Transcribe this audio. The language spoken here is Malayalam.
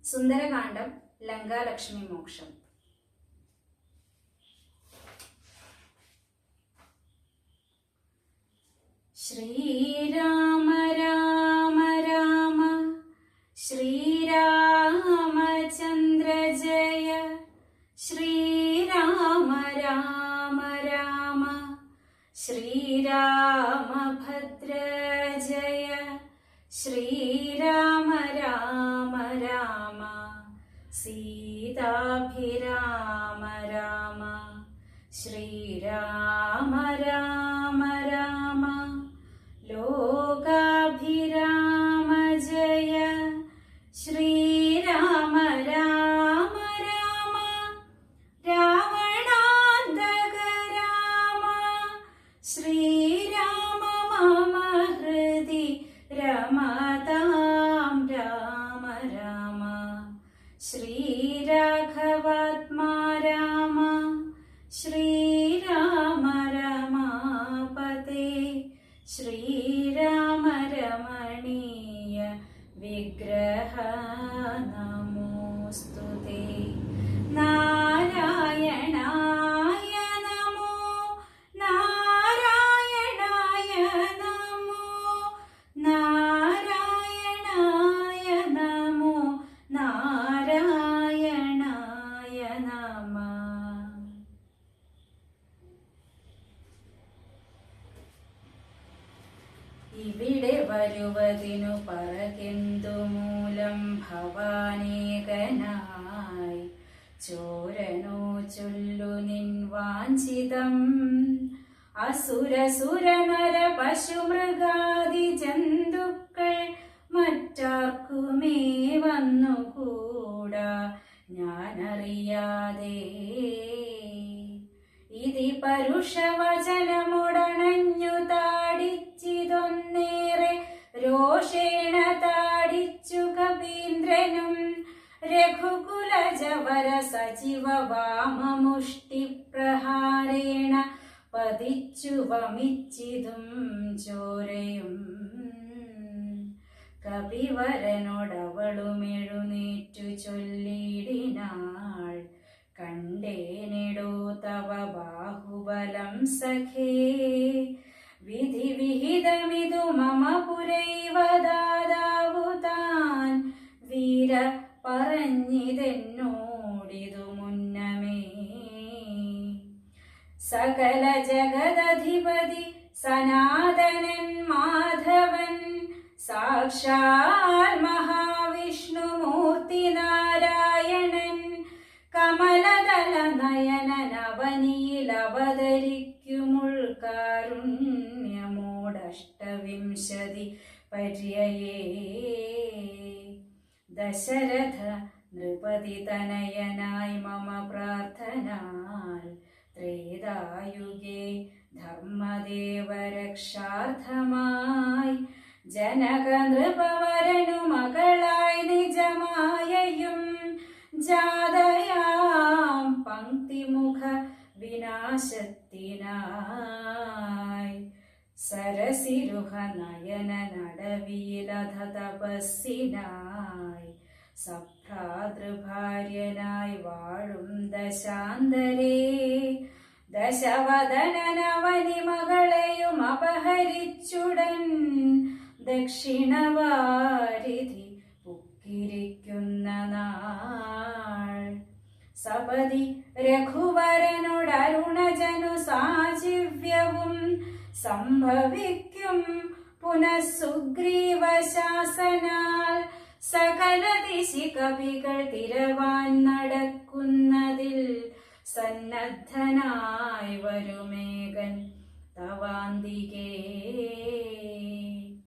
സുന്ദരകാന്ഡം ലങ്കാലക്ഷ്മി മോക്ഷം. ശ്രീരാമ രാമ രാമ ശ്രീരാമചന്ദ്ര ജയ, ശ്രീരാമ രാമ രാമ ശ്രീരാമഭദ്ര ജയ, ശ്രീരാമ രാമ രാമ സീതാഭിരാമ രാമ, ശ്രീരാമ രാമ രാമ ലോകാഭിരാമ ജയ, ശ്രീരാമ രാമ രാമ രാവണാന്തക രാമ, ശ്രീരാമ മമ ഹൃദി രമതാം രാമ രാമ, ശ്രീരാഘവാത്മാ രാമ, ശ്രീരാമ രമാപതേ, ശ്രീരാമ രമണീയ വിഗ്രഹ നമോസ്തുതേ. നാരായണായ നമോ, നാരായണായ നമോ, നാരായണായ നമോ, നാരായണായ നമഃ. ഇവിടെ വരുവതിനു പറകെന്തു മൂലം ഭവാനേകനായി, ചോരനോ ചൊല്ലു നിൻ വാഞ്ചിതം. അസുരസുരനര പശുമൃഗാദി ജന്തുക്കൾ മറ്റാർക്കുമേ വന്നുകൂടാ ഞാനറിയാതെ. ഇതി പരുഷവചനമുടണഞ്ഞു താടിച്ചിതൊന്നേറെ രോഷേണ താടിച്ചു കപീന്ദ്രനും. രഘുകുലജവര സജീവ വാമമുഷ്ടിപ്രഹാരേണ പതിച്ചു വമിച്ചിതും ചോരയും. കപിവരനോടവളുമെഴുന്നേറ്റു ചൊല്ലിടിനാൾ, കണ്ടേനെടോ തവ ബാഹുബലം സഖേ. വിധി വിഹിതമിതു മമ പുരൈവ ദാതാവു താൻ, വീര പറഞ്ഞിതെന്നോടിതു മുന്നമേ. സകല ജഗദധിപതി സനാതനൻ മാധവൻ, സാക്ഷാൽ മഹാവിഷ്ണുമൂർത്തി നാരായണൻ. കമലദല നയനനവനിയിൽ അവതരിക്കുമുൾക്കാരുണ്യമോടഷ്ടവിംശതി പര്യയേ. ദശരഥ നൃപതി തനയനായി മമ പ്രാർത്ഥനാൽ, ത്രേതായുഗേ ധർമ്മദേവരക്ഷാർത്ഥമായി. ജനക നൃപവരനു മകളായി നിജമായയും, ജാതയാം പങ്ക്തിമുഖ വിനാശത്തിനായി. സരസിരുഹ നയന നടവീലധ തപസ്സിനായി, സഭ്രാതൃഭാര്യനായി വാഴും ദശാന്തരേ. ദശവദനനവനി മകളെയും അപഹരിച്ചുടൻ, ദക്ഷിണവാരിധി പുക്കിരിക്കുന്ന നാൾ. സപതി രഘുവരനോടരുണജനു സാജീവ്യവും സംഭവിക്കും പുനഃസുഗ്രീവ ശാസനാൽ. സകല ദിശി കവികൾ തിരവാൻ നടക്കുന്നതിൽ, സന്നദ്ധനായി വരുമേകൻ തവാന്തികേ.